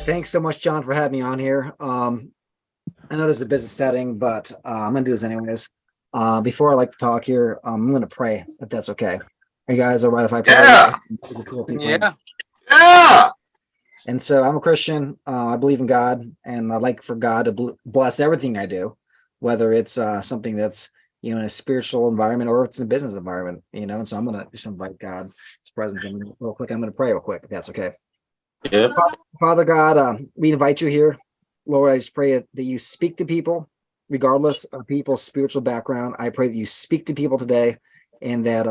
Thanks so much, John, for having me on here. I know this is a business setting, but I'm going to do this anyways. Before I like to talk here, I'm going to pray, if that's okay. Are you guys all right if I pray? Yeah. Cool people. Yeah. Yeah. And so I'm a Christian. I believe in God, and I'd like for God to bless everything I do, whether it's something that's in a spiritual environment or it's in a business environment. And so I'm going to just invite God's presence in real quick. I'm going to pray real quick, if that's okay. Yeah. Father God, we invite you here. Lord, I just pray that you speak to people, regardless of people's spiritual background. I pray that you speak to people today and that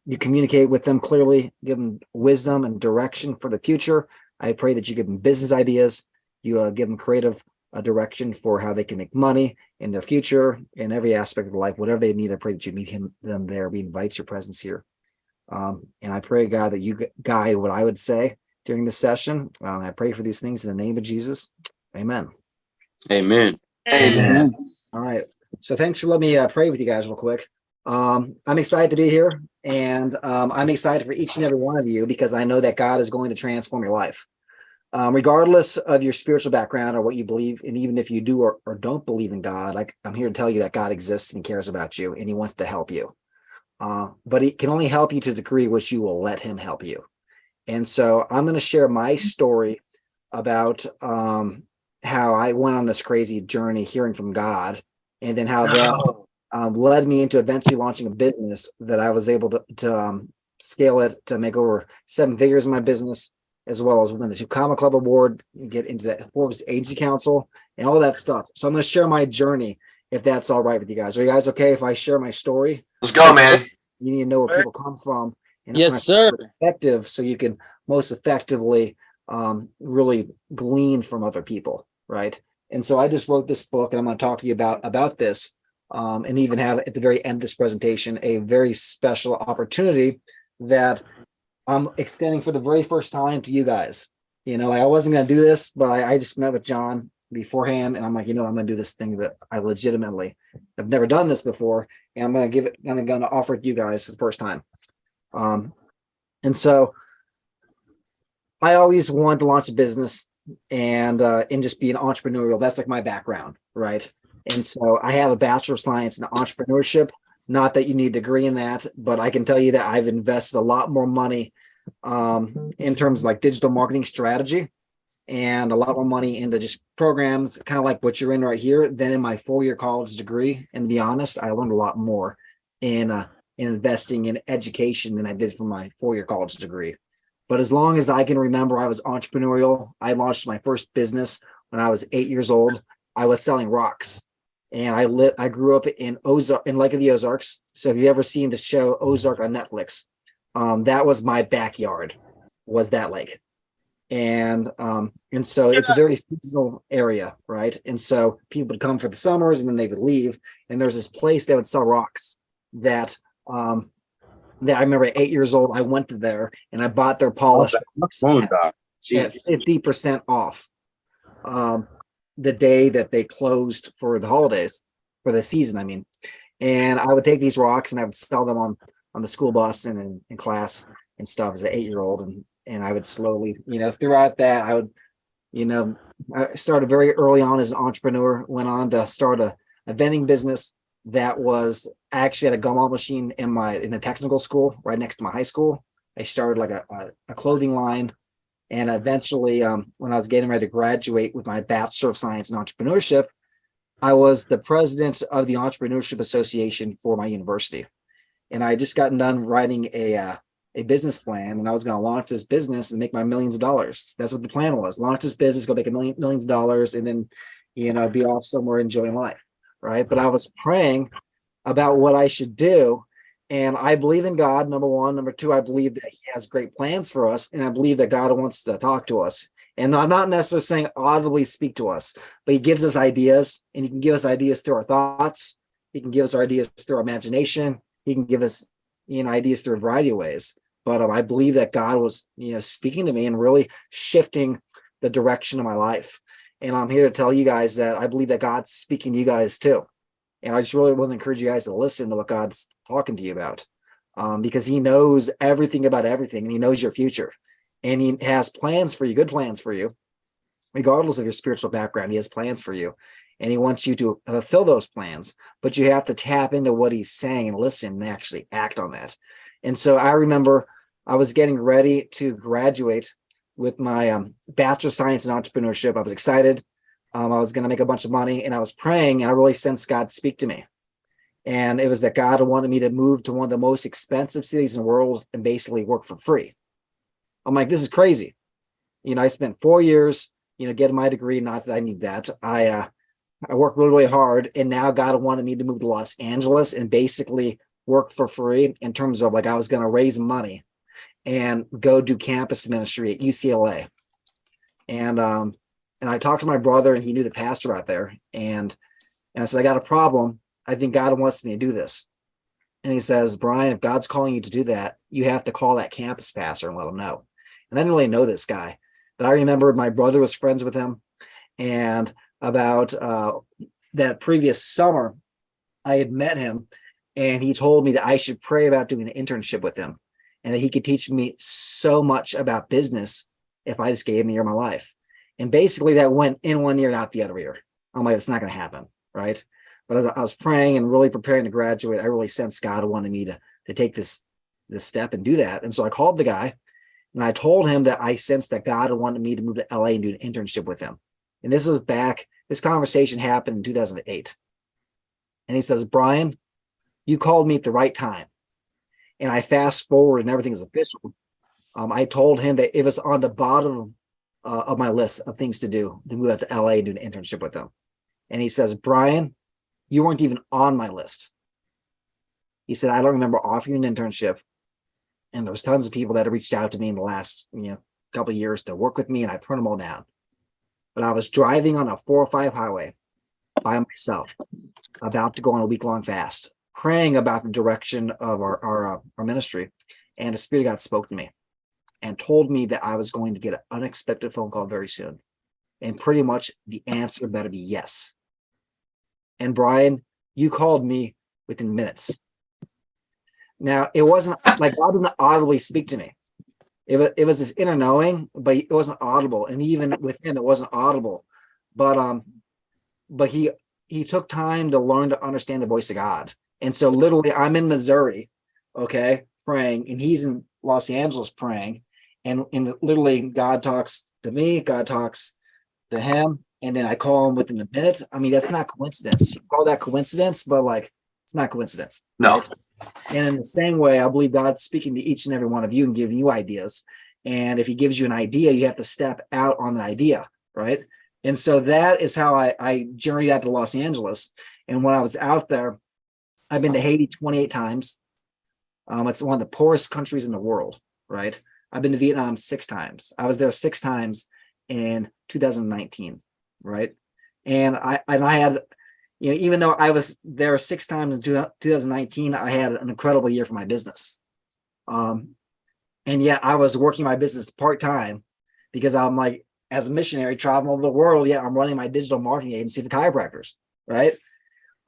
you communicate with them clearly, give them wisdom and direction for the future. I pray that you give them business ideas, you give them creative direction for how they can make money in their future, in every aspect of life, whatever they need. I pray that you meet them there. We invite your presence here. And I pray, God, that you guide what I would say during this session. I pray for these things in the name of Jesus. Amen. Amen. Amen. All right. So thanks for letting me pray with you guys real quick. I'm excited to be here, and I'm excited for each and every one of you because I know that God is going to transform your life. Regardless of your spiritual background or what you believe, and even if you do or don't believe in God, I'm here to tell you that God exists and he cares about you and he wants to help you. But he can only help you to the degree which you will let him help you. And so I'm going to share my story about how I went on this crazy journey hearing from God, and then how that led me into eventually launching a business that I was able to scale it to make over 7 figures in my business, as well as win the 2 Comma Club Award, get into the Forbes Agency Council, and all that stuff. So I'm going to share my journey, if that's all right with you guys. Are you guys okay if I share my story? Let's go, man. You need to know where people come from and Yes, sir. perspective, so you can most effectively really glean from other people, right? And so I just wrote this book, and I'm going to talk to you about this, and even have at the very end of this presentation a very special opportunity that I'm extending for the very first time to you guys. I wasn't going to do this, but I just met with John beforehand, and I'm like, I'm going to do this thing that I legitimately have never done this before, and I'm going to offer it to you guys the first time. And so I always wanted to launch a business and just be an entrepreneurial. That's like my background, right? And so I have a Bachelor of Science in entrepreneurship. Not that you need a degree in that, but I can tell you that I've invested a lot more money in terms of like digital marketing strategy, and a lot more money into just programs, kind of like what you're in right here, than in my 4-year college degree. And to be honest, I learned a lot more in investing in education than I did from my 4-year college degree. But as long as I can remember, I was entrepreneurial. I launched my first business when I was 8 years old. I was selling rocks, and I grew up in Lake of the Ozarks. So if you've ever seen the show Ozark on Netflix, that was my backyard, was that lake. And so it's a very seasonal area, right? And so people would come for the summers and then they would leave. And there's this place that would sell rocks that I remember at 8 years old, I went to there and I bought their polished rocks at 50% off the day that they closed for the holidays, for the season, I mean. And I would take these rocks and I would sell them on the school bus and in class and stuff as an 8-year-old. And I would slowly, throughout that, I would, I started very early on as an entrepreneur, went on to start a vending business that was actually at a gumball machine in the technical school right next to my high school. I started like a clothing line. And eventually, when I was getting ready to graduate with my Bachelor of Science in Entrepreneurship, I was the president of the Entrepreneurship Association for my university. And I had just gotten done writing a business plan, and I was going to launch this business and make my millions of dollars. That's what the plan was. Launch this business, go make millions of dollars, and then, be off somewhere enjoying life, right? But I was praying about what I should do. And I believe in God, number one. Number two, I believe that he has great plans for us. And I believe that God wants to talk to us. And I'm not necessarily saying audibly speak to us, but he gives us ideas, and he can give us ideas through our thoughts. He can give us our ideas through our imagination. He can give us, ideas through a variety of ways. But I believe that God was, speaking to me and really shifting the direction of my life. And I'm here to tell you guys that I believe that God's speaking to you guys too. And I just really want to encourage you guys to listen to what God's talking to you about, because he knows everything about everything, and he knows your future, and he has plans for you, good plans for you. regardless of your spiritual background, he has plans for you, and he wants you to fulfill those plans, but you have to tap into what he's saying and listen and actually act on that. And so I remember I was getting ready to graduate with my Bachelor of Science in Entrepreneurship. I was excited. I was going to make a bunch of money, and I was praying, and I really sensed God speak to me. And it was that God wanted me to move to one of the most expensive cities in the world and basically work for free. I'm like, this is crazy. I spent 4 years, getting my degree. Not that I need that. I worked really, really hard. And now God wanted me to move to Los Angeles and basically work for free in terms of like, I was going to raise money and go do campus ministry at UCLA. And I talked to my brother, and he knew the pastor out there. And I said, I got a problem. I think God wants me to do this. And he says, Bryan, if God's calling you to do that, you have to call that campus pastor and let him know. And I didn't really know this guy, but I remember my brother was friends with him. And about that previous summer, I had met him, and he told me that I should pray about doing an internship with him, and that he could teach me so much about business if I just gave him a year of my life. And basically that went in one ear and out the other ear. I'm like, it's not going to happen, right? But as I was praying and really preparing to graduate, I really sensed God wanted me to take this step and do that. And so I called the guy, and I told him that I sensed that God wanted me to move to LA and do an internship with him. And this conversation happened in 2008. And he says, Bryan, you called me at the right time. And I fast forward and everything's official. I told him that it was on the bottom of my list of things to do to move out to LA and do an internship with him. And he says, Bryan, you weren't even on my list. He said, I don't remember offering an internship. And there was tons of people that have reached out to me in the last couple of years to work with me, and I turned them all down. But I was driving on a 405 highway by myself, about to go on a week-long fast, praying about the direction of our ministry. And the Spirit of God spoke to me and told me that I was going to get an unexpected phone call very soon. And pretty much the answer better be yes. And Bryan, you called me within minutes. Now, it wasn't like God didn't audibly speak to me. It was this inner knowing, but it wasn't audible. And even with him, it wasn't audible. But he took time to learn to understand the voice of God. And so literally I'm in Missouri, okay, praying, and he's in Los Angeles praying. And literally God talks to me, God talks to him, and then I call him within a minute. I mean, that's not coincidence. You call that coincidence, but like, it's not coincidence. No. Right? And in the same way, I believe God's speaking to each and every one of you and giving you ideas. And if he gives you an idea, you have to step out on the idea, right? And so that is how I journeyed out to Los Angeles. And when I was out there, I've been to Haiti 28 times. It's one of the poorest countries in the world, right? I've been to Vietnam 6 times. I was there 6 times in 2019, right? And I had, even though I was there 6 times in 2019, I had an incredible year for my business. And yet I was working my business part-time because I'm like, as a missionary traveling all over the world, yeah, I'm running my digital marketing agency for chiropractors, right?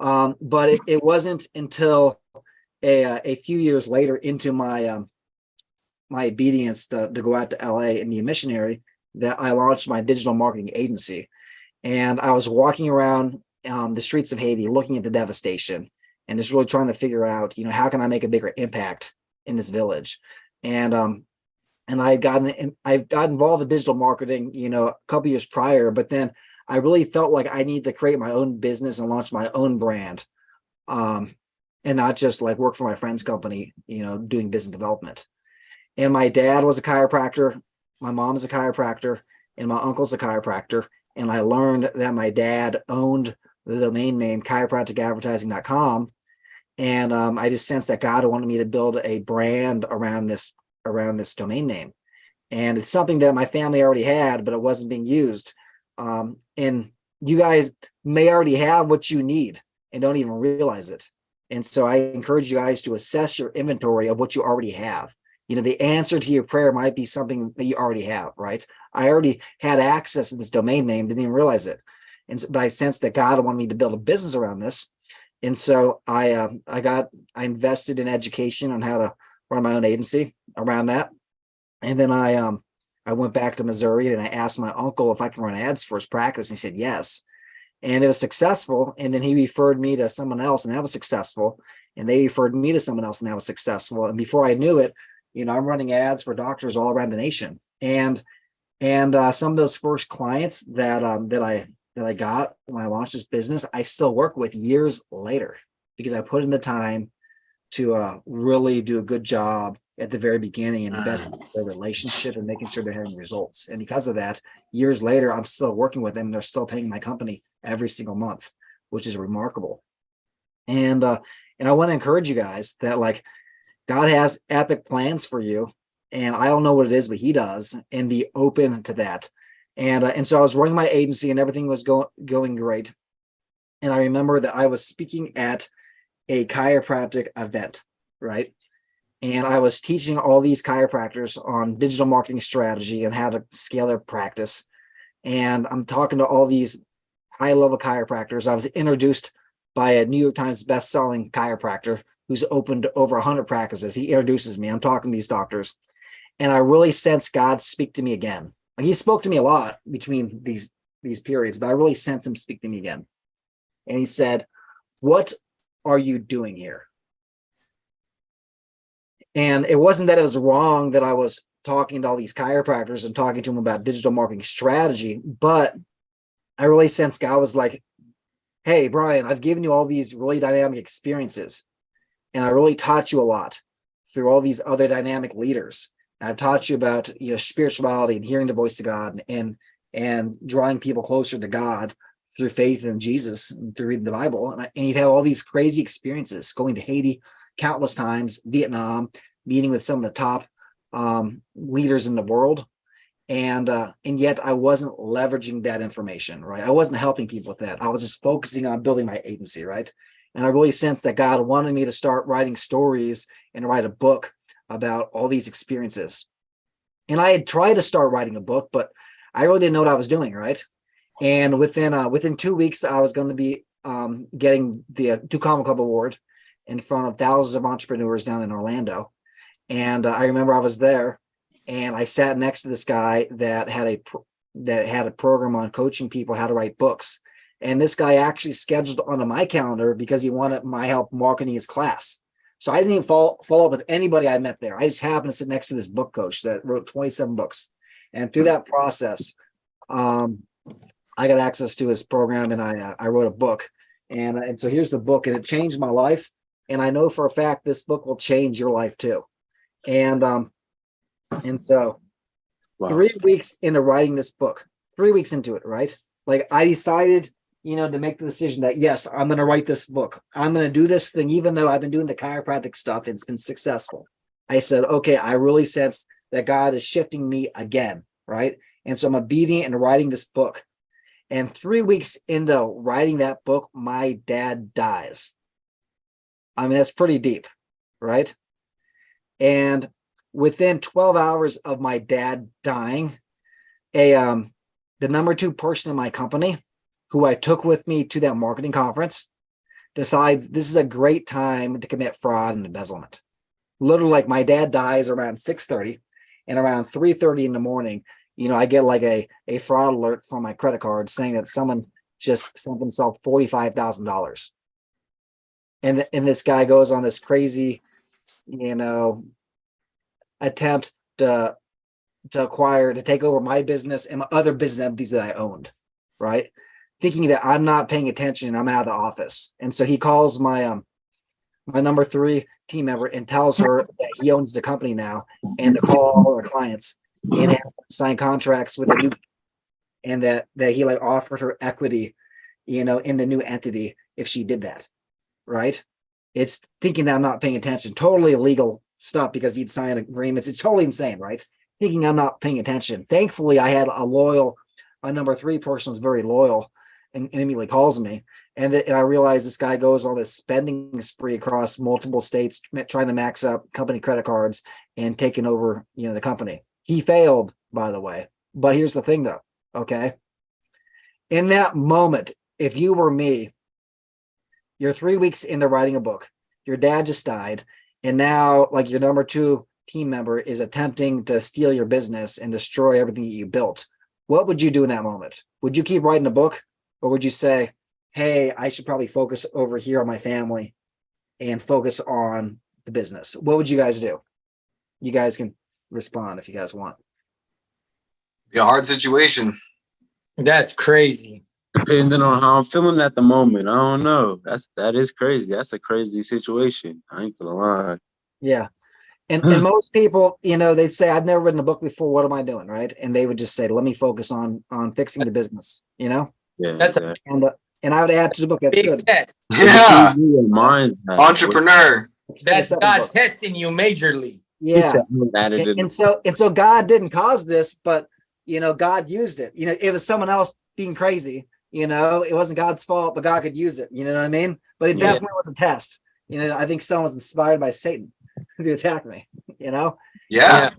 But it wasn't until a few years later into my my obedience to go out to LA and be a missionary that I launched my digital marketing agency. And I was walking around the streets of Haiti, looking at the devastation and just really trying to figure out, how can I make a bigger impact in this village? And I got involved in digital marketing, a couple years prior, but then I really felt like I needed to create my own business and launch my own brand, and not just like work for my friend's company, doing business development. And my dad was a chiropractor, my mom's a chiropractor, and my uncle's a chiropractor. And I learned that my dad owned the domain name chiropracticadvertising.com. And I just sensed that God wanted me to build a brand around this domain name. And it's something that my family already had, but it wasn't being used. And you guys may already have what you need and don't even realize it. And so I encourage you guys to assess your inventory of what you already have. The answer to your prayer might be something that you already have, right? I already had access to this domain name, didn't even realize it. But I sensed that God wanted me to build a business around this. And so I invested in education on how to run my own agency around that. And then I I went back to Missouri and I asked my uncle if I can run ads for his practice. And he said yes. And it was successful. And then he referred me to someone else, and that was successful. And they referred me to someone else, and that was successful. And before I knew it, I'm running ads for doctors all around the nation. And some of those first clients that I got when I launched this business, I still work with years later because I put in the time to really do a good job at the very beginning and invest in their relationship and making sure they're having results. And because of that, years later, I'm still working with them. And they're still paying my company every single month, which is remarkable. And I want to encourage you guys that like God has epic plans for you. And I don't know what it is, but he does, and be open to that. And so I was running my agency and everything was going great. And I remember that I was speaking at a chiropractic event, right? And I was teaching all these chiropractors on digital marketing strategy and how to scale their practice. And I'm talking to all these high-level chiropractors. I was introduced by a New York Times best-selling chiropractor who's opened over 100 practices. He introduces me. I'm talking to these doctors. And I really sense God speak to me again. Like he spoke to me a lot between these periods, but I really sense him speak to me again. And he said, "What are you doing here?" And it wasn't that it was wrong that I was talking to all these chiropractors and talking to them about digital marketing strategy, but I really sensed God was like, "Hey, Bryan, I've given you all these really dynamic experiences, and I really taught you a lot through all these other dynamic leaders. I've taught you about spirituality and hearing the voice of God and drawing people closer to God through faith in Jesus and through reading the Bible. And you've had all these crazy experiences, going to Haiti countless times, Vietnam, meeting with some of the top leaders in the world. And yet I wasn't leveraging that information, right? I wasn't helping people with that. I was just focusing on building my agency, right? And I really sensed that God wanted me to start writing stories and write a book about all these experiences. And I had tried to start writing a book, but I really didn't know what I was doing, right? And within 2 weeks, I was going to be getting the Do Common Club Award in front of thousands of entrepreneurs down in Orlando. And I remember I was there, and I sat next to this guy that had a program on coaching people how to write books. And this guy actually scheduled onto my calendar because he wanted my help marketing his class. So I didn't even follow up with anybody I met there. I just happened to sit next to this book coach that wrote 27 books. And through that process, I got access to his program, and I wrote a book. And so here's the book, and it changed my life. And I know for a fact this book will change your life too. And so wow. 3 weeks into writing this book, 3 weeks into it, right? Like I decided, to make the decision that, yes, I'm going to write this book. I'm going to do this thing, even though I've been doing the chiropractic stuff and it's been successful. I said, okay, I really sense that God is shifting me again, right? And so I'm obedient in writing this book. And 3 weeks into writing that book, my dad dies. I mean, that's pretty deep, right? And within 12 hours of my dad dying, the number 2 person in my company, who I took with me to that marketing conference, decides this is a great time to commit fraud and embezzlement. Literally, like my dad dies around 6:30, and around 3:30 in the morning, I get like a fraud alert from my credit card saying that someone just sent themselves $45,000. And this guy goes on this crazy, attempt to take over my business and my other business entities that I owned, right? Thinking that I'm not paying attention and I'm out of the office. And so he calls my number 3 team member and tells her that he owns the company now, and to call all our clients and have sign contracts with a new, and that he like offered her equity, in the new entity if she did that, right? It's thinking that I'm not paying attention, totally illegal stuff because he'd signed agreements. It's totally insane, right? Thinking I'm not paying attention. Thankfully, I had my number 3 person was very loyal and immediately calls me. And I realized this guy goes on this spending spree across multiple states, trying to max up company credit cards and taking over, the company. He failed, by the way. But here's the thing though, okay? In that moment, if you were me, you're 3 weeks into writing a book, your dad just died, and now like your number 2 team member is attempting to steal your business and destroy everything that you built, what would you do in that moment? Would you keep writing a book, or would you say, hey, I should probably focus over here on my family and focus on the business? What would you guys do? You guys can respond if you guys want. Be a hard situation. That's crazy. Depending on how I'm feeling at the moment, I don't know. That is crazy. That's a crazy situation. I ain't gonna lie. Yeah. And most people, they'd say, I've never written a book before. What am I doing? Right. And they would just say, let me focus on fixing the business, Yeah, That's a and I would add to the book. That's big good. test. Yeah. Mine. Entrepreneur. That's second God book. testing you majorly. Yeah. And so God didn't cause this, but God used it. It was someone else being crazy. It wasn't God's fault, but God could use it. You know what I mean? But it definitely was a test. I think someone was inspired by Satan to attack me. Yeah.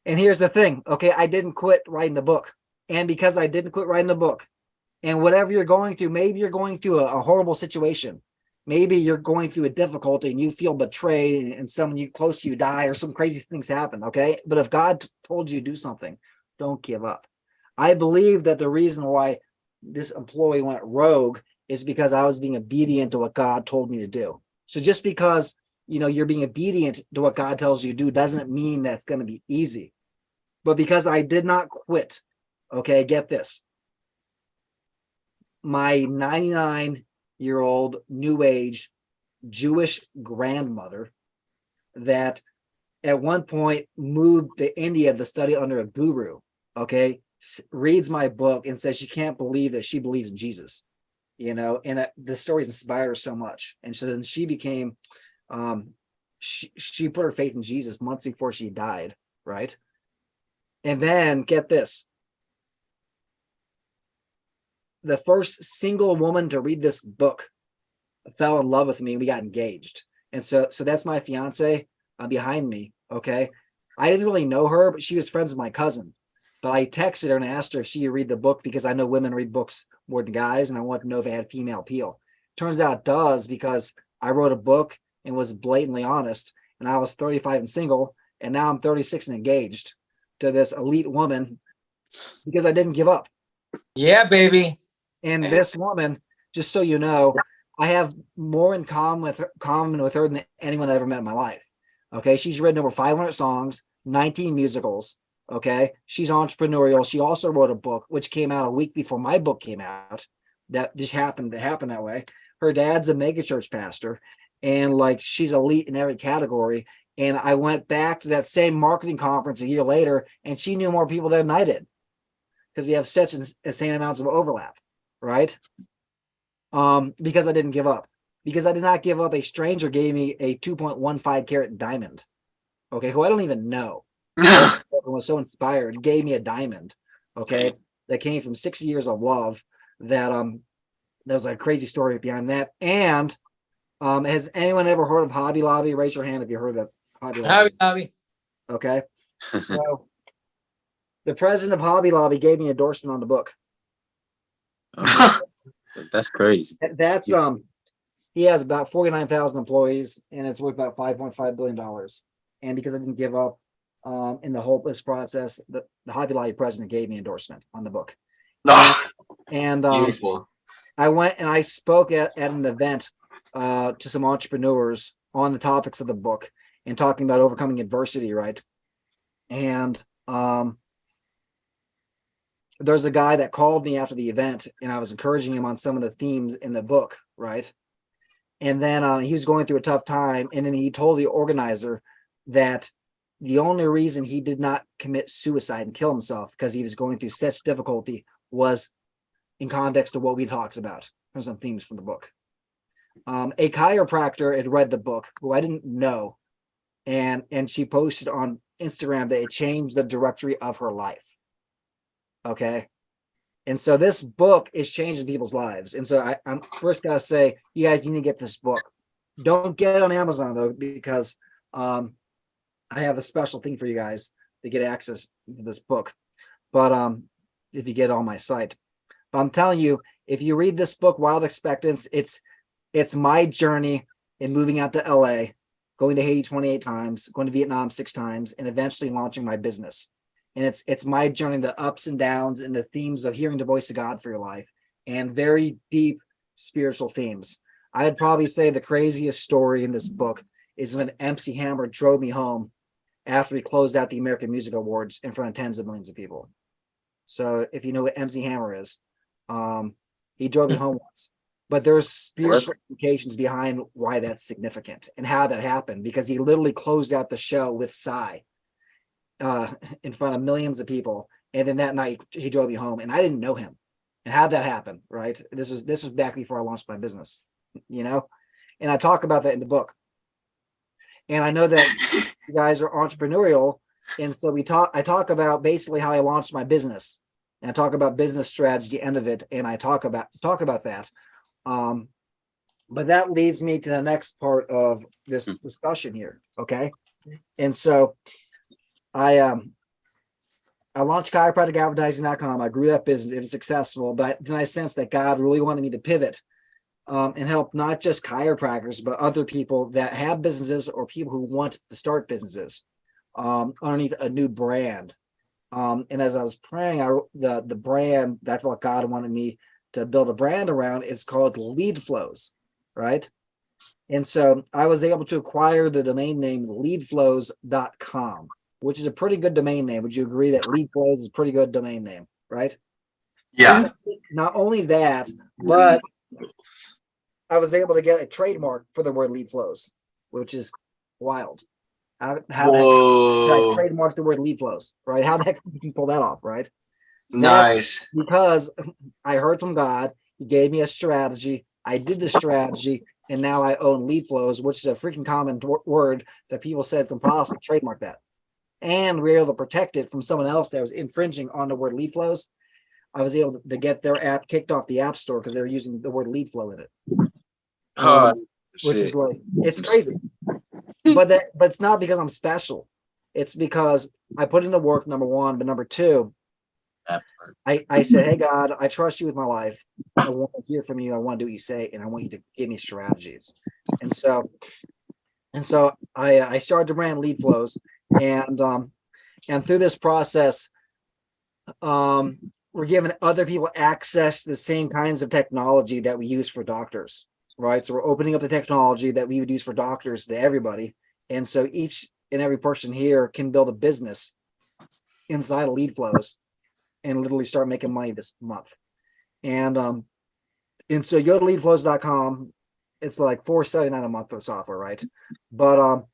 And here's the thing. Okay, I didn't quit writing the book, and because I didn't quit writing the book, and whatever you're going through, maybe you're going through a horrible situation. Maybe you're going through a difficulty and you feel betrayed and someone close to you die or some crazy things happen. Okay. But if God told you to do something, don't give up. I believe that the reason why this employee went rogue is because I was being obedient to what God told me to do. So just because, you're being obedient to what God tells you to do doesn't mean that's going to be easy. But because I did not quit, okay, get this. My 99-year-old new age Jewish grandmother that at one point moved to India to study under a guru, okay, reads my book and says she can't believe that she believes in Jesus, and the stories inspired her so much. And so then she became, she put her faith in Jesus months before she died, right? And then get this. The first single woman to read this book fell in love with me. We got engaged. And so that's my fiance behind me. Okay. I didn't really know her, but she was friends with my cousin. But I texted her and asked her if she would read the book because I know women read books more than guys. And I wanted to know if it had female appeal. Turns out it does, because I wrote a book and was blatantly honest. And I was 35 and single. And now I'm 36 and engaged to this elite woman because I didn't give up. Yeah, baby. And this woman, just so you know, I have more in common with her than anyone I ever met in my life. Okay. She's written over 500 songs, 19 musicals. Okay. She's entrepreneurial. She also wrote a book, which came out a week before my book came out. That just happened to happen that way. Her dad's a megachurch pastor, and she's elite in every category. And I went back to that same marketing conference a year later, and she knew more people than I did because we have such insane amounts of overlap. Right? Because I didn't give up. Because I did not give up. A stranger gave me a 2.15 carat diamond. Okay, who I don't even know. I was so inspired. Gave me a diamond. Okay, that came from 6 years of love. That there's a crazy story behind that. And has anyone ever heard of Hobby Lobby? Raise your hand if you heard of Hobby Lobby. Hobby Lobby. Okay, so the president of Hobby Lobby gave me an endorsement on the book. That's crazy. That's he has about 49,000 employees, and it's worth about $5.5 billion. And because I didn't give up in the hopeless process, the Hobby Lobby president gave me endorsement on the book. And Beautiful. I went and I spoke at an event to some entrepreneurs on the topics of the book and talking about overcoming adversity, right? And there's a guy that called me after the event, and I was encouraging him on some of the themes in the book, right? And then he was going through a tough time, and then he told the organizer that the only reason he did not commit suicide and kill himself because he was going through such difficulty was in context of what we talked about. There's some themes from the book. A chiropractor had read the book, who I didn't know, and she posted on Instagram that it changed the trajectory of her life. Okay. And so this book is changing people's lives. And so I'm first got to say, you guys need to get this book. Don't get it on Amazon though, because I have a special thing for you guys to get access to this book. But if you get it on my site, but I'm telling you, if you read this book, Wild Expectance, it's my journey in moving out to LA, going to Haiti 28 times, going to Vietnam 6 times, and eventually launching my business. And it's my journey to ups and downs and the themes of hearing the voice of God for your life and very deep spiritual themes. I'd probably say the craziest story in this book is when MC Hammer drove me home after we closed out the American Music Awards in front of tens of millions of people. So if you know what MC Hammer is, he drove me home once. But there's spiritual implications behind why that's significant and how that happened, because he literally closed out the show with Psy in front of millions of people. And then that night he drove me home, and I didn't know him. And how'd that happen, right? This was back before I launched my business, you know? And I talk about that in the book. And I know that you guys are entrepreneurial. And so I talk about basically how I launched my business, and I talk about business strategy, end of it. And I talk about that. But that leads me to the next part of this discussion here. Okay. And so I launched chiropracticadvertising.com. I grew that business. It was successful, but then I sensed that God really wanted me to pivot and help not just chiropractors, but other people that have businesses or people who want to start businesses underneath a new brand. And as I was praying, the brand that I felt God wanted me to build a brand around is called Lead Flows, right? And so I was able to acquire the domain name leadflows.com, which is a pretty good domain name. Would you agree that Lead Flows is a pretty good domain name, right? Yeah. And not only that, but I was able to get a trademark for the word Lead Flows, which is wild. How Whoa. I trademarked the word Lead Flows, right? How the heck did you pull that off, right? Nice. Because I heard from God. He gave me a strategy. I did the strategy, and now I own Lead Flows, which is a freaking common word that people said it's impossible to trademark that. And we were able to protect it from someone else that was infringing on the word Lead Flows. I was able to get their app kicked off the App Store because they were using the word Lead Flow in it. Which is like, it's crazy. But it's not because I'm special. It's because I put in the work, number one, but number two, I said, hey, God, I trust you with my life. I want to hear from you. I want to do what you say, and I want you to give me strategies. And so I started to brand Lead Flows, and through this process, we're giving other people access to the same kinds of technology that we use for doctors, right? So we're opening up the technology that we would use for doctors to everybody. And so each and every person here can build a business inside of Lead Flows and literally start making money this month. And so you go to leadflows.com. It's like $4.79 a month for software, right? But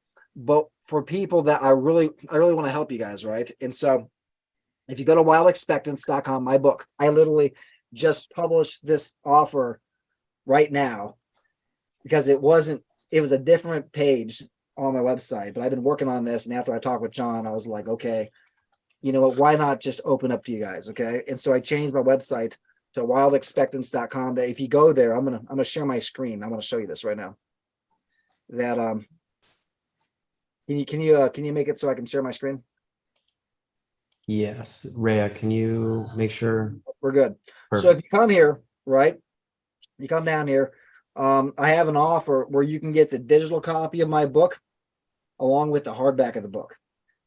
for people that I really want to help you guys, right? And so if you go to wildexpectance.com, my book, I literally just published this offer right now because it was a different page on my website, but I've been working on this. And after I talked with John, I was like, okay, you know what, why not just open up to you guys? Okay. And so I changed my website to wildexpectance.com. That if you go there, I'm gonna share my screen. I'm gonna show you this right now. That can you make it so I can share my screen? Yes. Rhea, can you make sure? We're good. Perfect. So if you come here, right, you come down here, I have an offer where you can get the digital copy of my book along with the hardback of the book.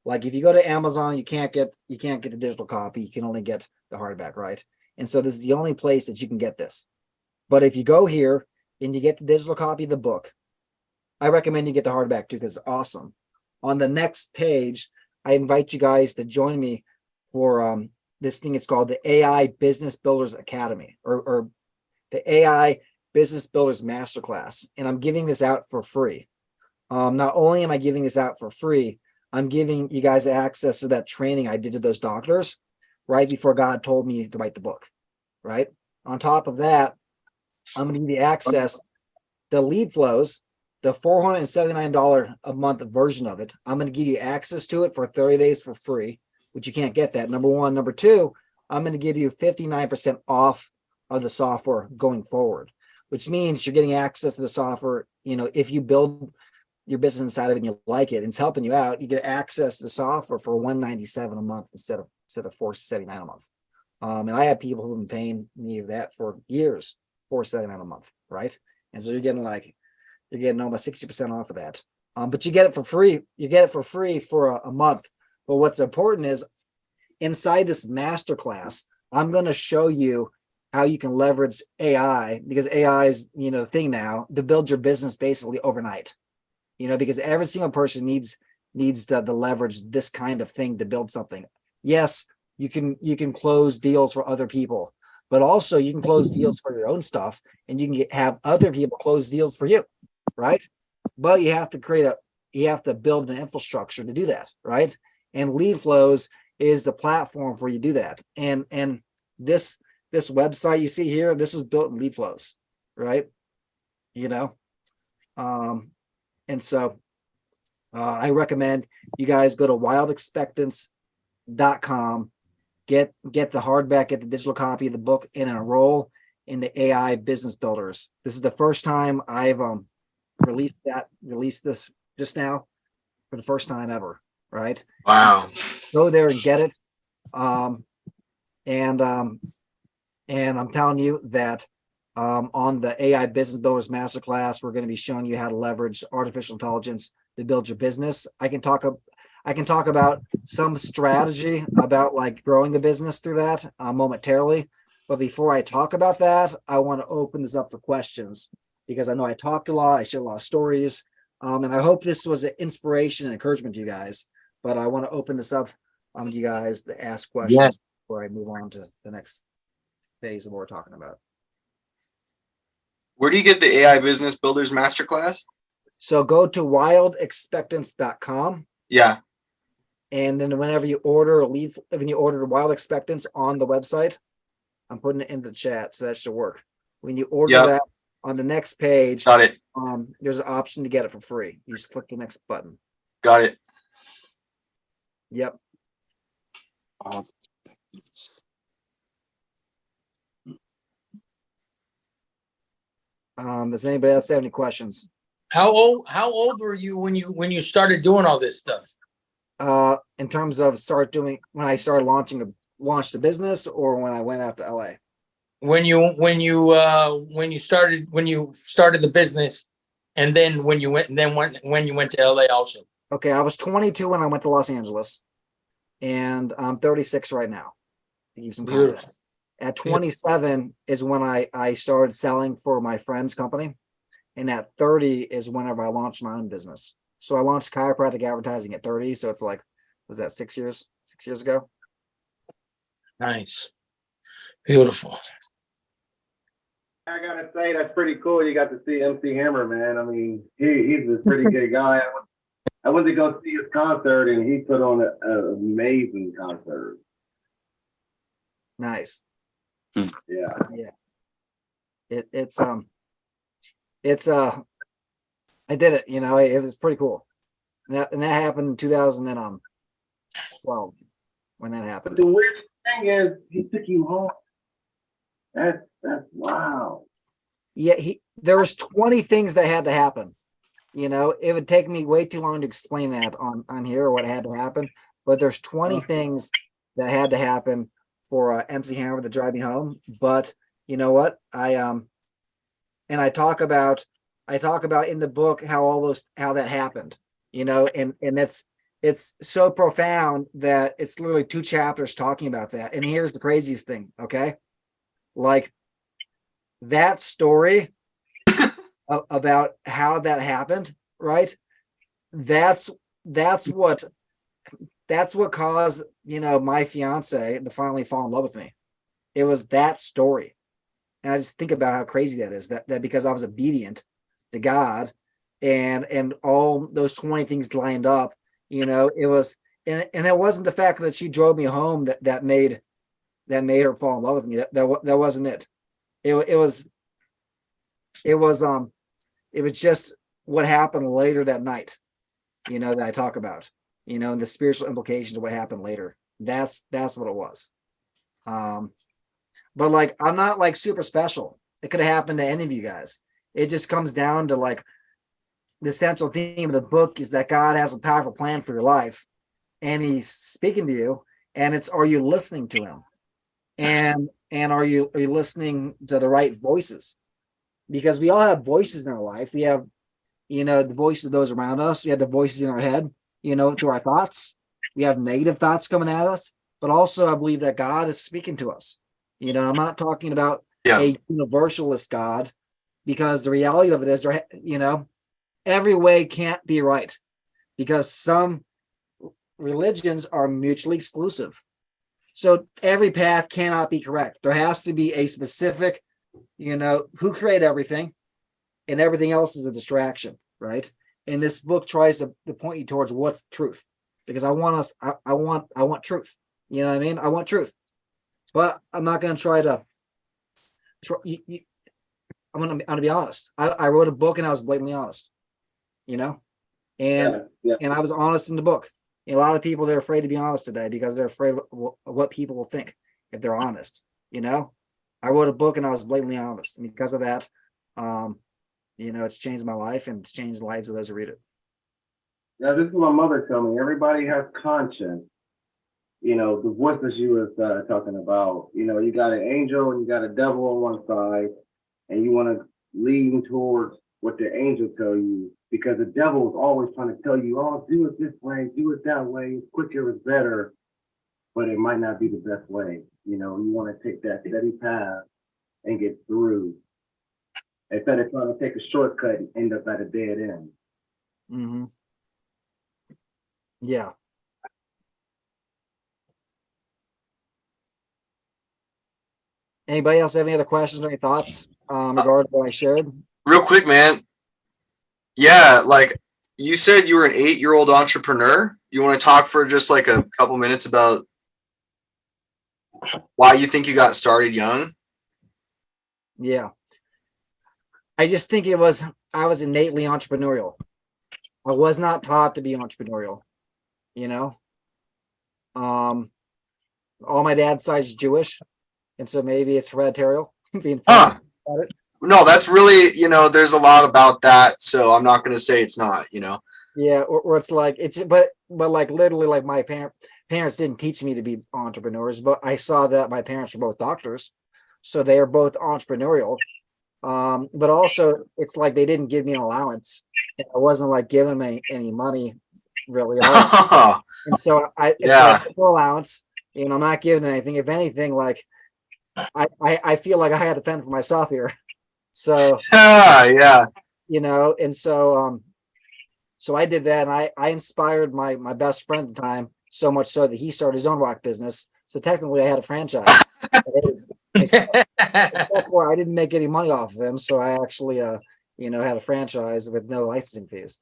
Like if you go to Amazon, you can't get the digital copy. You can only get the hardback, right? And so this is the only place that you can get this. But if you go here and you get the digital copy of the book, I recommend you get the hardback too, because it's awesome. On the next page, I invite you guys to join me for this thing. It's called the AI Business Builders Academy or the AI Business Builders Masterclass. And I'm giving this out for free. Not only am I giving this out for free, I'm giving you guys access to that training I did to those doctors right before God told me to write the book, right? On top of that, I'm going to give you access to Lead Flows, the $479 a month version of it. I'm going to give you access to it for 30 days for free, which you can't get that. Number one. Number two, I'm going to give you 59% off of the software going forward, which means you're getting access to the software. You know, if you build your business inside of it and you like it and it's helping you out, you get access to the software for $197 a month instead of $479 a month. And I have people who've been paying me that for years, $479 a month, right? And so you're getting almost 60% off of that. But you get it for free. You get it for free for a month. But what's important is inside this masterclass, I'm going to show you how you can leverage AI, because AI is, the thing now, to build your business basically overnight. Because every single person needs to leverage this kind of thing to build something. Yes, you can close deals for other people, but also you can close deals for your own stuff, and you can have other people close deals for you, right? But you have to build an infrastructure to do that, right? And lead flows is the platform for you to do that. And this website you see here, this is built in lead flows, right? And so I recommend you guys go to wildexpectance.com, get the hardback, get the digital copy of the book, and enroll in the AI Business Builders. This is the first time I've released this just now for the first time ever, right? Wow. So go there and get it. And I'm telling you that on the AI Business Builders Masterclass, we're going to be showing you how to leverage artificial intelligence to build your business. I can talk about some strategy about like growing the business through that momentarily. But before I talk about that, I want to open this up for questions, because I know I talked a lot. I shared a lot of stories. And I hope this was an inspiration and encouragement to you guys. But I want to open this up to you guys to ask questions before I move on to the next phase of what we're talking about. Where do you get the AI Business Builders Masterclass? So go to wildexpectance.com. Yeah. And then whenever you order when you order Wild Expectance on the website, I'm putting it in the chat, so that should work. When you order that on the next page, Got it. There's an option to get it for free. You just click the next button. Got it. Yep. Awesome. Does anybody else have any questions? How old were you when you started doing all this stuff? In terms of when I started launched the business, or when I went out to LA? When you started the business, and then when you went to LA also. Okay, I was 22 when I went to Los Angeles, and I'm 36 right now. To give some context. At 27 is when I started selling for my friend's company. And at 30 is whenever I launched my own business. So I launched chiropractic advertising at 30. So it's like, was that 6 years? 6 years ago? Nice. Beautiful. I gotta say, that's pretty cool. You got to see MC Hammer, man. I mean, he's a pretty good guy. I went to go see his concert, and he put on an amazing concert. Nice. Yeah. I did it, it was pretty cool. And that happened in 2012 when that happened. But the weird thing is, he took you home. That's wow. Yeah, there was 20 things that had to happen. It would take me way too long to explain that on here, or what had to happen. But there's 20 things that had to happen for MC Hammer to drive me home. But you know what? I talk about in the book how that happened, and it's so profound that it's literally 2 chapters talking about that. And here's the craziest thing. Okay. Like that story about how that happened, right? That's what caused, my fiance to finally fall in love with me. It was that story. And I just think about how crazy that is, that because I was obedient to God, and all those 20 things lined up, it was, and it wasn't the fact that she drove me home that made her fall in love with me. That wasn't it. It was just what happened later that night, that I talk about, and the spiritual implications of what happened later. That's what it was. But like, I'm not like super special. It could have happened to any of you guys. It just comes down to like the central theme of the book is that God has a powerful plan for your life, and he's speaking to you, and are you listening to him? And are you listening to the right voices? Because we all have voices in our life. We have the voices of those around us. We have the voices in our head, through our thoughts. We have negative thoughts coming at us, but also I believe that God is speaking to us. I'm not talking about Yeah. a universalist God, because the reality of it is, every way can't be right, because some religions are mutually exclusive. So every path cannot be correct. There has to be a specific, who created everything, and everything else is a distraction, right? And this book tries to point you towards what's truth, because I want truth. You know what I mean? I want truth, but I'm not going to try to. I'm gonna be honest. I wrote a book and I was blatantly honest, and Yeah. I was honest in the book. And a lot of people, they're afraid to be honest today because they're afraid of what people will think if they're honest. I wrote a book and I was blatantly honest, and because of that, it's changed my life and it's changed the lives of those who read it. Now, this is what my mother told me. Everybody has conscience. The voices you was talking about. You got an angel and you got a devil on one side, and you want to lean towards what the angel tell you, because the devil is always trying to tell you, oh, do it this way, do it that way, quicker is better, but it might not be the best way. You want to take that steady path and get through, instead of trying to take a shortcut and end up at a dead end. Mm-hmm. Yeah. Anybody else have any other questions or any thoughts regarding what I shared? Real quick, man. Yeah, like you said, you were an 8-year-old entrepreneur. You want to talk for just like a couple minutes about why you think you got started young? Yeah. I just think I was innately entrepreneurial. I was not taught to be entrepreneurial, all my dad's side is Jewish, and so maybe it's hereditary being Huh. about it. No, that's really, there's a lot about that. So I'm not going to say it's not, Yeah, or it's like but like literally, like my parents didn't teach me to be entrepreneurs, but I saw that my parents were both doctors, so they are both entrepreneurial. But also it's like they didn't give me an allowance. I wasn't like giving them any money really at all. And so it's like no allowance, I'm not giving anything. If anything, like I feel like I had to fend for myself here. So yeah. and so so I did that, and I inspired my best friend at the time, so much so that he started his own rock business. So technically I had a franchise. Except for I didn't make any money off of him, so I actually had a franchise with no licensing fees.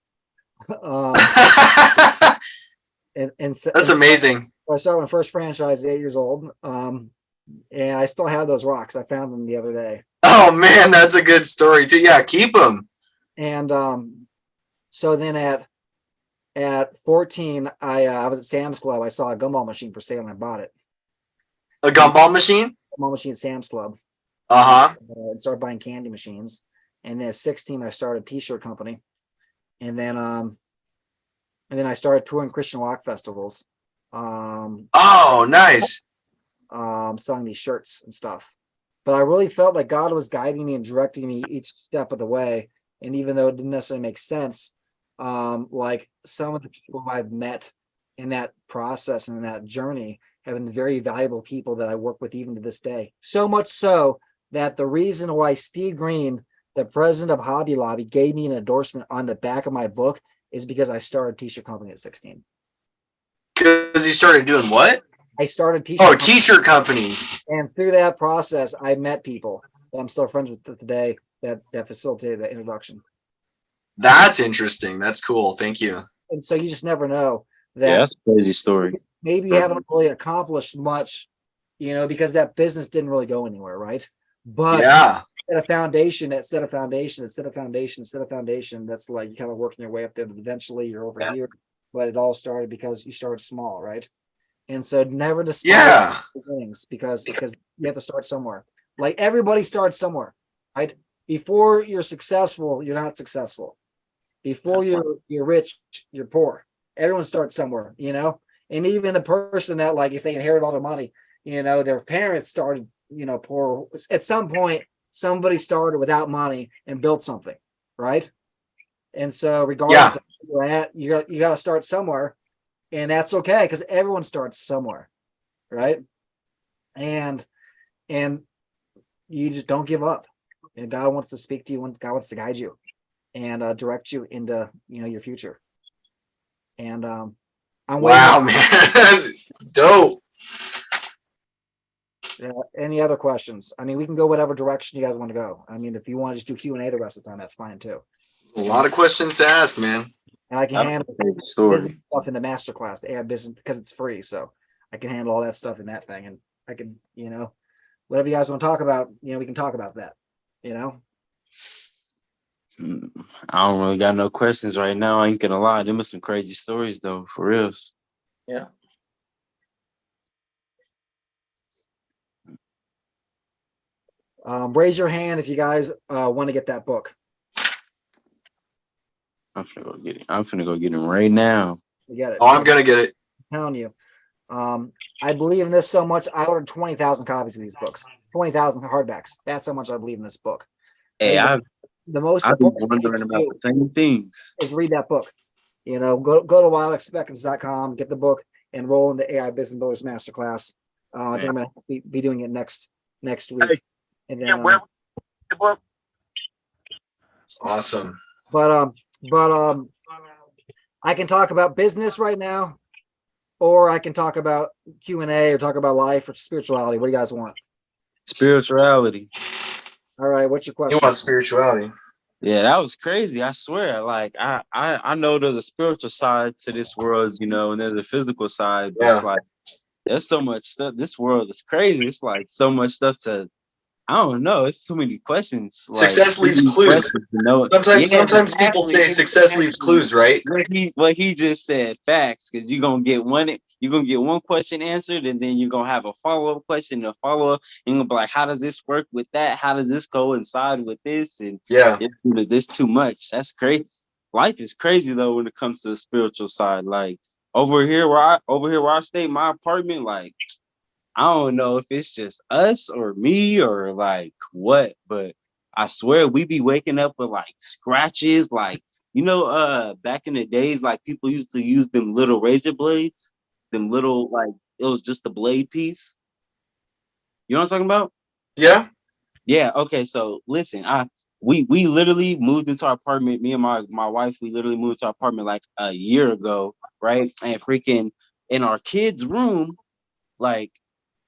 That's amazing. So I started my first franchise at 8 years old, and I still have those rocks. I found them the other day. Oh man, that's a good story too. Yeah, keep them. And so then at 14, I was at Sam's Club. I saw a gumball machine for sale and I bought it. A gumball machine? Gumball machine at Sam's Club. And started buying candy machines. And then at 16, I started a t-shirt company. And then I started touring Christian rock festivals. Oh, nice. Selling these shirts and stuff. But I really felt like God was guiding me and directing me each step of the way. And even though it didn't necessarily make sense, like some of the people I've met in that process and in that journey have been very valuable people that I work with even to this day. So much so that the reason why Steve Green, the president of Hobby Lobby, gave me an endorsement on the back of my book is because I started a t-shirt company at 16. Because you started doing what? I started t-shirt t-shirt company. And through that process, I met people that I'm still friends with today that facilitated that introduction. That's interesting. That's cool. Thank you. And so you just never know that. Yeah, that's a crazy story. Maybe you haven't really accomplished much, because that business didn't really go anywhere, right? But yeah, set a foundation, that's like you kind of working your way up there. Eventually you're over here, but it all started because you started small, right? And so never despise things because you have to start somewhere. Like everybody starts somewhere, right? Before you're successful, you're not successful. Before you're rich, you're poor. Everyone starts somewhere, And even the person that, like, if they inherit all their money, their parents started, poor. At some point, somebody started without money and built something, right? And so regardless of where you're at, you got to start somewhere, and that's okay because everyone starts somewhere, right? And you just don't give up. And God wants to speak to you, God wants to guide you and direct you into your future. And I'm Wow, man. Dope. Any other questions? I mean, we can go whatever direction you guys want to go. I mean, if you want to just do Q&A the rest of the time, that's fine too. A lot of questions to ask, man. And I can handle Story. business stuff in the masterclass, the AI business, because it's free. So I can handle all that stuff in that thing. And I can, whatever you guys want to talk about, we can talk about that, I don't really got no questions right now. I ain't gonna lie. Them are some crazy stories though, for real. Yeah. Raise your hand if you guys want to get that book. I'm finna go get it. I'm finna go get him right now. You get it. Oh, I'm gonna get it. I'm telling you. I believe in this so much. I ordered 20,000 copies of these books, 20,000 hardbacks. That's how much I believe in this book. Hey, I've the most been important wondering about the same things. is read that book. Go to wildexpectance.com, get the book, and roll into AI Business Builders Masterclass. I think I'm gonna be doing it next week. And then The book. It's awesome. but I can talk about business right now, or I can talk about Q&A or talk about life or spirituality. What do you guys want? Spirituality. All right, what's your question? You want spirituality? Yeah, that was crazy. I swear. Like I know there's a spiritual side to this world, and there's a physical side. But it's like there's so much stuff. This world is crazy. It's like so much stuff to. I don't know. It's too many questions. Success leaves clues. Sometimes people say success leaves clues, right? What he just said, facts, because you're gonna get one question answered, and then you're gonna have a follow-up question, and and you're gonna be like, how does this work with that? How does this coincide with this? And this too much. That's crazy. Life is crazy though when it comes to the spiritual side. Like over here where I stay, my apartment, like I don't know if it's just us or me or like what, but I swear we be waking up with like scratches, like back in the days, like people used to use them little razor blades, them little like it was just a blade piece. You know what I'm talking about? Yeah. Yeah. Okay. So listen, we literally moved into our apartment. Me and my wife, we literally moved to our apartment like a year ago, right? And freaking in our kids' room, like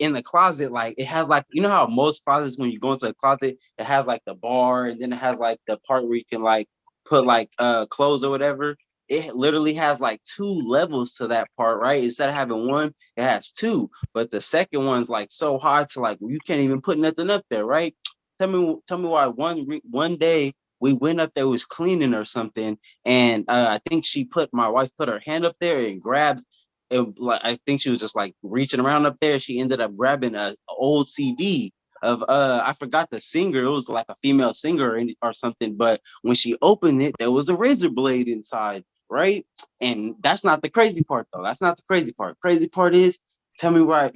in the closet, like it has like how most closets when you go into a closet, it has like the bar and then it has like the part where you can like put like clothes or whatever. It literally has like 2 levels to that part, right? Instead of having one, it has 2. But the second one's like so high to like you can't even put nothing up there, right? Tell me why one day we went up there, was cleaning or something, and I think my wife put her hand up there and grabbed it, like I think she was just like reaching around up there. She ended up grabbing a old CD of I forgot the singer. It was like a female singer or something. But when she opened it, there was a razor blade inside, right? And that's not the crazy part though. That's not the crazy part. Crazy part is, tell me why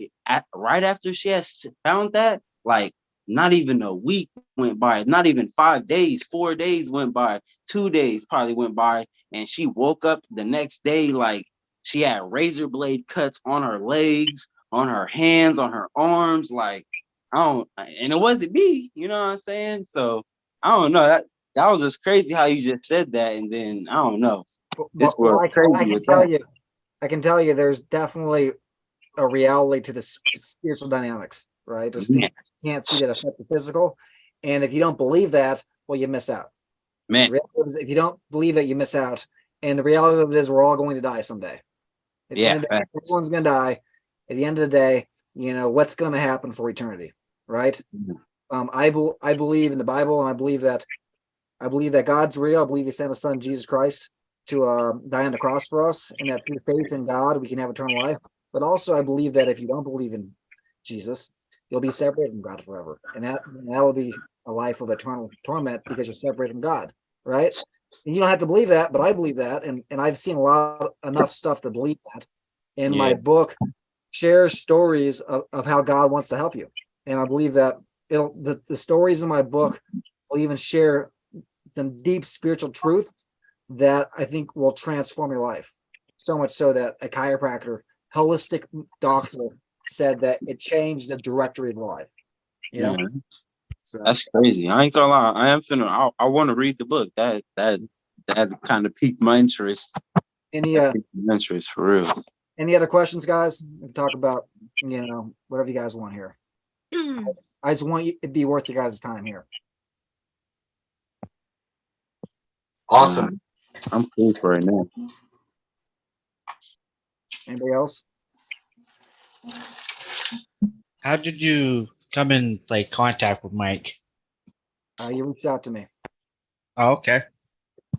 right after she has found that, like not even a week went by, not even 5 days, 4 days went by, 2 days probably went by, and she woke up the next day like she had razor blade cuts on her legs, on her hands, on her arms. Like, and it wasn't me, you know what I'm saying? So I don't know. That was just crazy how you just said that. And then I don't know. This world crazy. I can tell you there's definitely a reality to the spiritual dynamics, right? There's things that you can't see that affect the physical. And if you don't believe that, well, you miss out. Man. If you don't believe that, you miss out. And the reality of it is we're all going to die someday. At the end of the day, everyone's going to die. At the end of the day, what's going to happen for eternity, right? Mm-hmm. I believe in the Bible, and I believe that God's real. I believe He sent His Son Jesus Christ to die on the cross for us, and that through faith in God we can have eternal life. But also, I believe that if you don't believe in Jesus, you'll be separated from God forever, and that will be a life of eternal torment because you're separated from God, right? And you don't have to believe that, but I believe that, and I've seen enough stuff to believe that. And my book shares stories of how God wants to help you, and I believe that the stories in my book will even share some deep spiritual truth that I think will transform your life. So much so that a chiropractor, holistic doctor, said that it changed the directory of life. You know, Yeah, so that's crazy. I ain't gonna lie. I am finna. I want to read the book. That kind of piqued my interest. any Piqued my interest for real. any other questions, guys? We can talk about, whatever you guys want here. I just want you to be worth your guys' time here. Awesome. I'm cool for it now. Anybody else? How did you come in like contact with Mike? You reached out to me. Oh, okay.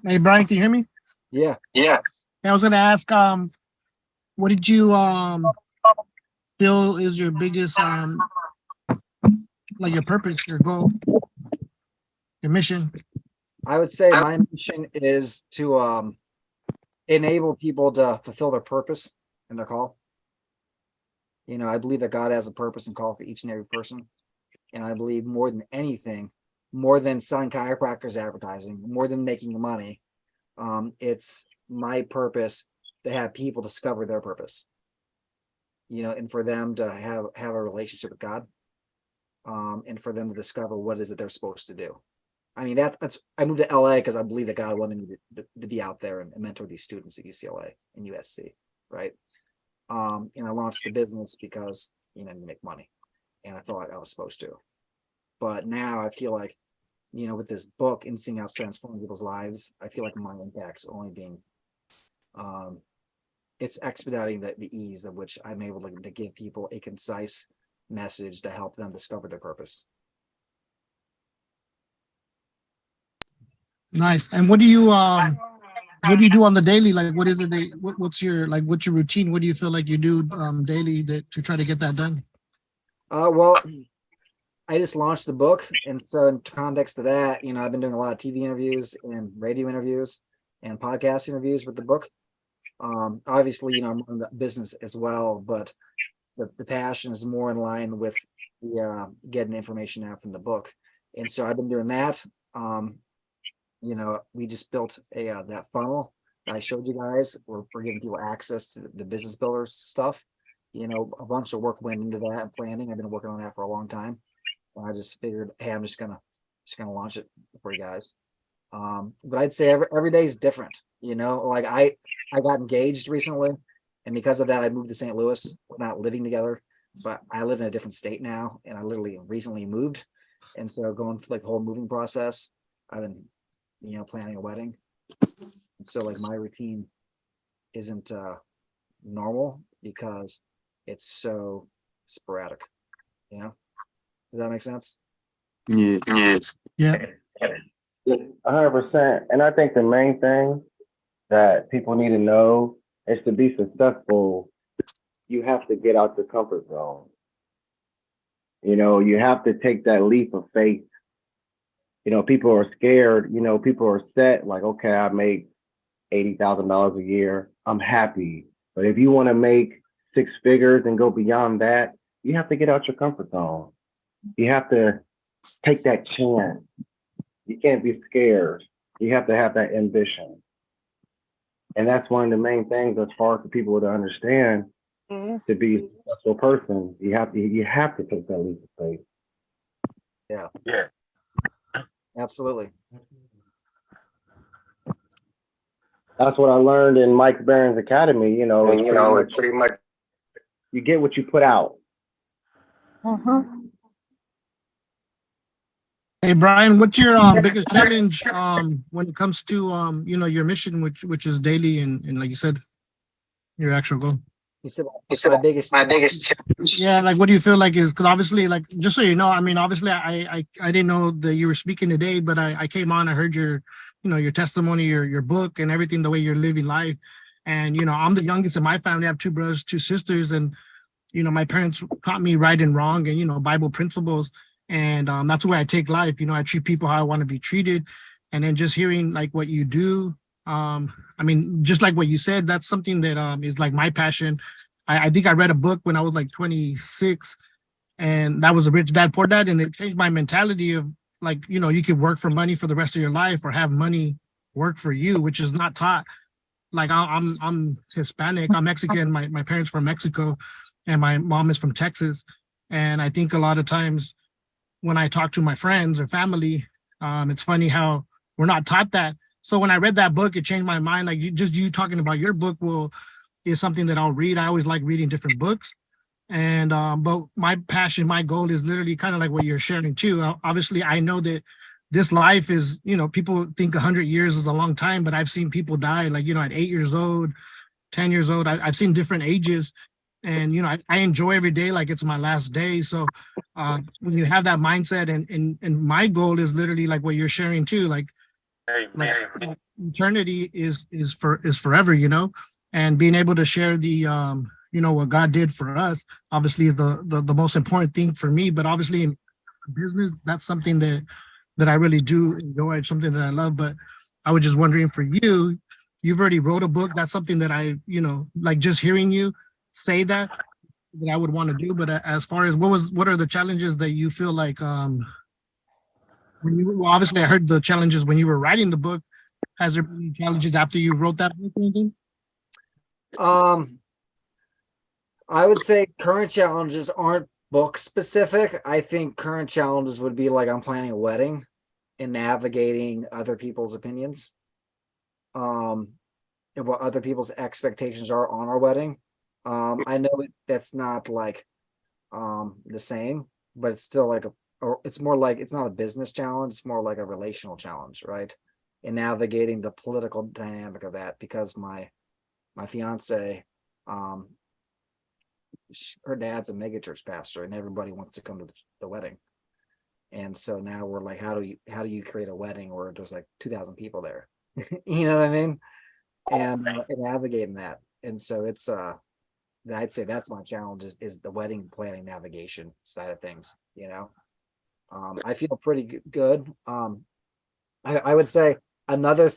Hey, Brian, can you hear me? Yeah. Yeah, I was gonna ask, what did you feel is your biggest like your purpose, your goal, your mission? I would say my mission is to enable people to fulfill their purpose and their call. I believe that God has a purpose and call for each and every person. And I believe more than anything, more than selling chiropractors advertising, more than making money, it's my purpose to have people discover their purpose. And for them to have a relationship with God, and for them to discover what is it they're supposed to do. I mean, that's I moved to LA because I believe that God wanted me to be out there and mentor these students at UCLA and USC, right? And I launched the business because to make money, and I felt like I was supposed to. But now I feel like, with this book and seeing how it's transforming people's lives, I feel like my impact's only being, it's expediting the ease of which I'm able to give people a concise message to help them discover their purpose. Nice. And what do you do on the daily? Like, what is it? What's your routine? What do you feel like you do daily to try to get that done? Well, I just launched the book, and so in context of that, I've been doing a lot of TV interviews and radio interviews and podcast interviews with the book. Obviously, I'm in the business as well, but the passion is more in line with the getting the information out from the book, and so I've been doing that. We just built that funnel that I showed you guys. We're giving people access to the business builders stuff. A bunch of work went into that and planning. I've been working on that for a long time. And I just figured, hey, I'm just gonna launch it for you guys. But I'd say every day is different. Like I got engaged recently, and because of that, I moved to St. Louis. We're not living together, but I live in a different state now, and I literally recently moved. And so going through the whole moving process, I've been, planning a wedding. And so my routine isn't normal because it's so sporadic. Does that make sense? Yeah. Yeah. 100%. And I think the main thing that people need to know is to be successful, you have to get out your comfort zone. You have to take that leap of faith. People are scared, people are set, like, okay, I make $80,000 a year. I'm happy. But if you want to make 6 figures and go beyond that, you have to get out your comfort zone. You have to take that chance. You can't be scared. You have to have that ambition. And that's one of the main things that's hard for people to understand. To be a successful person, you have to take that leap of faith. Yeah. Absolutely. That's what I learned in Mike Barron's Academy. It's pretty much you get what you put out. Hey, Brian, what's your biggest challenge when it comes to your mission, which is daily and like you said, your actual goal? You said my biggest challenge. Yeah, like what do you feel like is, because obviously, like, just so you know, I mean, obviously I didn't know that you were speaking today, but I came on, I heard your testimony, your book and everything, the way you're living life. And I'm the youngest in my family. I have 2 brothers, 2 sisters, and my parents taught me right and wrong and Bible principles. And that's the way I take life. I treat people how I want to be treated. And then just hearing like what you do, I mean, just like what you said, that's something that is like my passion. I think I read a book when I was like 26, and that was a Rich Dad Poor Dad, and it changed my mentality of like, you could work for money for the rest of your life or have money work for you, which is not taught. Like I'm Hispanic, I'm Mexican, my parents from Mexico and my mom is from Texas. And I think a lot of times when I talk to my friends or family, it's funny how we're not taught that. So when I read that book, it changed my mind. Like you talking about your book is something that I'll read. I always like reading different books. And but my passion, my goal is literally kind of like what you're sharing too. Obviously, I know that this life is, people think 100 years is a long time, but I've seen people die like, at 8 years old, 10 years old. I've seen different ages. And I enjoy every day like it's my last day. So when you have that mindset, and my goal is literally like what you're sharing too, like eternity is forever, and being able to share the what God did for us obviously is the most important thing for me. But obviously in business, that's something that I really do enjoy. It's something that I love. But I was just wondering for you, you've already wrote a book. That's something that I, like just hearing you say that I would want to do. But as far as what are the challenges that you feel like when you, well, obviously I heard the challenges when you were writing the book. Has there been any challenges after you wrote that book or anything? I would say current challenges aren't book specific. I think current challenges would be like I'm planning a wedding and navigating other people's opinions. And what other people's expectations are on our wedding. I know that's not like the same, but it's still like it's more like, it's not a business challenge, it's more like a relational challenge, right? In navigating the political dynamic of that, because my fiance, her dad's a megachurch pastor and everybody wants to come to the wedding. And so now we're like, how do you create a wedding where there's like 2,000 people there? You know what I mean? And navigating that. And so it's I'd say that's my challenge is the wedding planning navigation side of things. I feel pretty good. I would say another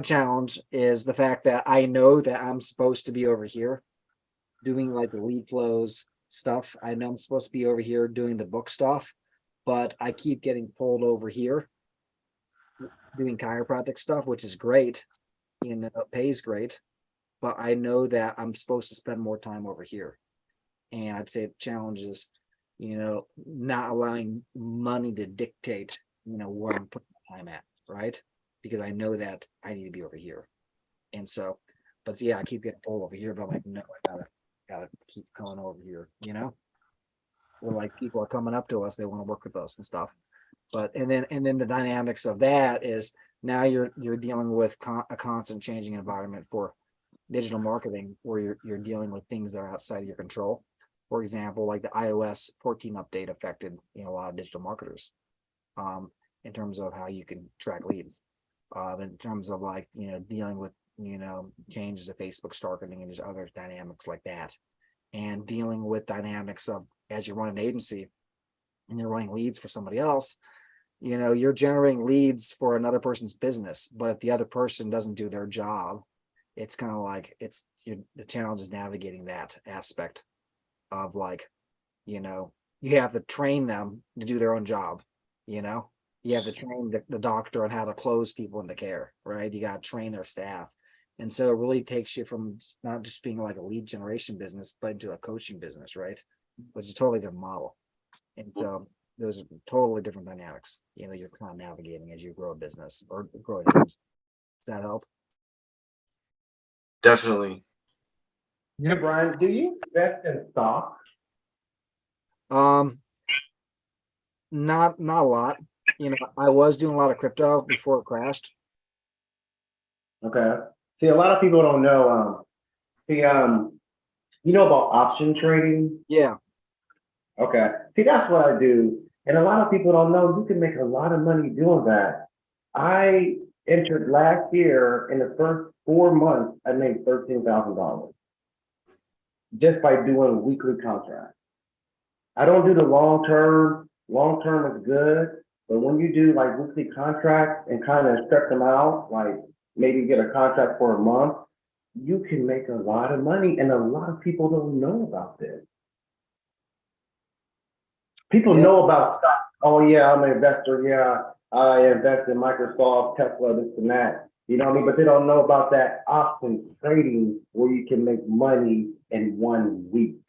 challenge is the fact that I know that I'm supposed to be over here doing like the lead flows stuff. I know I'm supposed to be over here doing the book stuff, but I keep getting pulled over here doing chiropractic stuff, which is great, it pays great, but I know that I'm supposed to spend more time over here. And I'd say the challenge is, not allowing money to dictate, where I'm putting my time at, right? Because I know that I need to be over here. And so, but yeah, I keep getting pulled over here, but I'm like, no, I gotta keep going over here, Or like people are coming up to us, they want to work with us and stuff. But and then the dynamics of that is now you're dealing with a constant changing environment for digital marketing, where you're dealing with things that are outside of your control. For example, like the iOS 14 update affected a lot of digital marketers in terms of how you can track leads, in terms of like dealing with changes to Facebook targeting and just other dynamics like that, and dealing with dynamics of as you run an agency and you're running leads for somebody else. You're generating leads for another person's business, but if the other person doesn't do their job, it's kind of like the challenge is navigating that aspect of like, you have to train them to do their own job. You have to train the doctor on how to close people into care, right? You got to train their staff. And so it really takes you from not just being like a lead generation business, but into a coaching business, right? Which is a totally different model. And so those are totally different dynamics, you're kind of navigating as you grow a business or grow a business. Does that help? Definitely. Hey, Bryan, do you invest in stock? Not a lot. I was doing a lot of crypto before it crashed. Okay. See, a lot of people don't know. You know about option trading? Yeah. Okay. See, that's what I do. And a lot of people don't know you can make a lot of money doing that. I entered last year, in the first 4 months, I made $13,000 just by doing weekly contracts. I don't do the long term. Long term is good, but when you do like weekly contracts and kind of stretch them out, like maybe get a contract for a month, you can make a lot of money, and a lot of people don't know about this. People know about stock. Oh yeah, I'm an investor. Yeah, I invest in Microsoft, Tesla, this and that. You know what I mean? But they don't know about that option trading where you can make money in 1 week.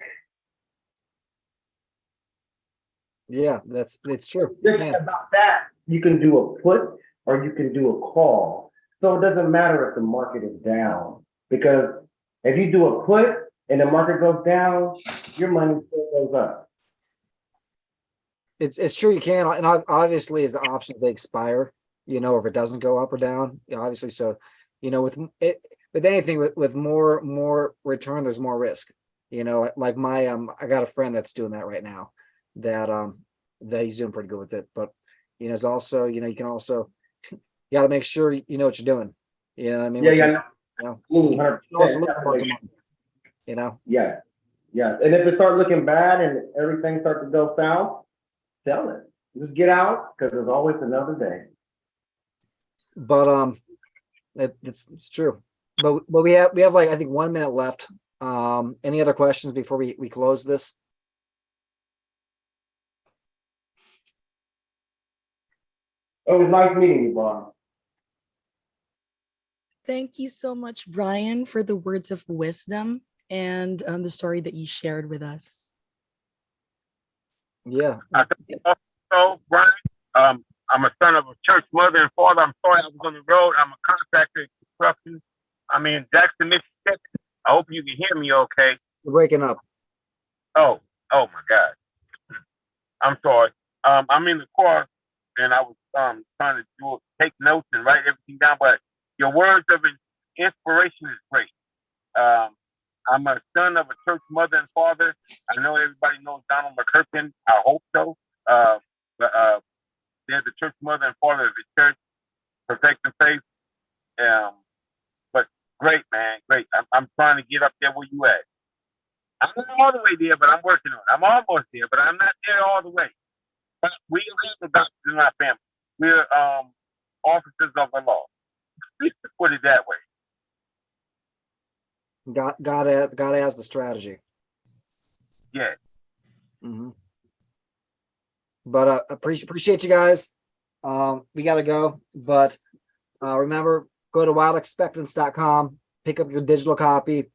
Yeah, it's true. You Just can. about that, you can do a put or you can do a call. So it doesn't matter if the market is down, because if you do a put and the market goes down, your money still goes up. It's true you can, and obviously as the options they expire, you know, if it doesn't go up or down, you know, obviously. So, you know, with anything with more return, there's more risk. You know, like my I got a friend that's doing that right now, that he's doing pretty good with it. But you know, it's also, you know, you can also you got to make sure you know what you're doing. You know what I mean? Yeah, Which yeah, is, no. you know, Ooh, you can 100%. also lose a bunch of money. You know. Yes, yes. And if it starts looking bad and everything starts to go south, sell it. Just get out, because there's always another day. But it's true. But we have like, I think 1 minute left. Any other questions before we close this? It was nice meeting you, Bob. Thank you so much, Bryan, for the words of wisdom and the story that you shared with us. Yeah. So, Bryan, I'm a son of a church mother and father. I'm sorry I was on the road. I'm a contractor in construction. I'm in Jackson, Mississippi. I hope you can hear me okay. You're breaking up. Oh my God. I'm sorry. I'm in the car and I was trying to take notes and write everything down, but your words of inspiration is great. I'm a son of a church mother and father. I know everybody knows Donald McKirkin. I hope so. But they're the church mother and father of the church, Perfecting Faith. But great, man, great. I'm trying to get up there where you at. I'm not all the way there, but I'm working on it. I'm almost there, but I'm not there all the way. But we have the doctors in our family. We're officers of the law. Put it that way. God has the strategy. Yeah. Mm-hmm. But appreciate you guys. We gotta go, but remember, go to wildexpectance.com, pick up your digital copy,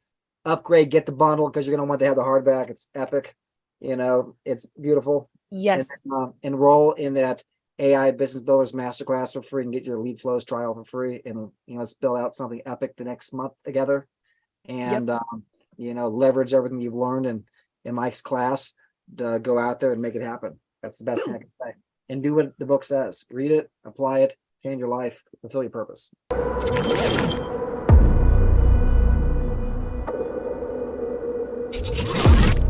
upgrade, get the bundle, because you're gonna want to have the hardback. It's epic, you know, it's beautiful. Yes. And, enroll in that AI Business Builders Masterclass for free and get your lead flows trial for free, and you know, let's build out something epic the next month together. And you know, leverage everything you've learned in Mike's class to go out there and make it happen. That's the best thing I can say. And do what the book says. Read it, apply it, change your life, fulfill your purpose.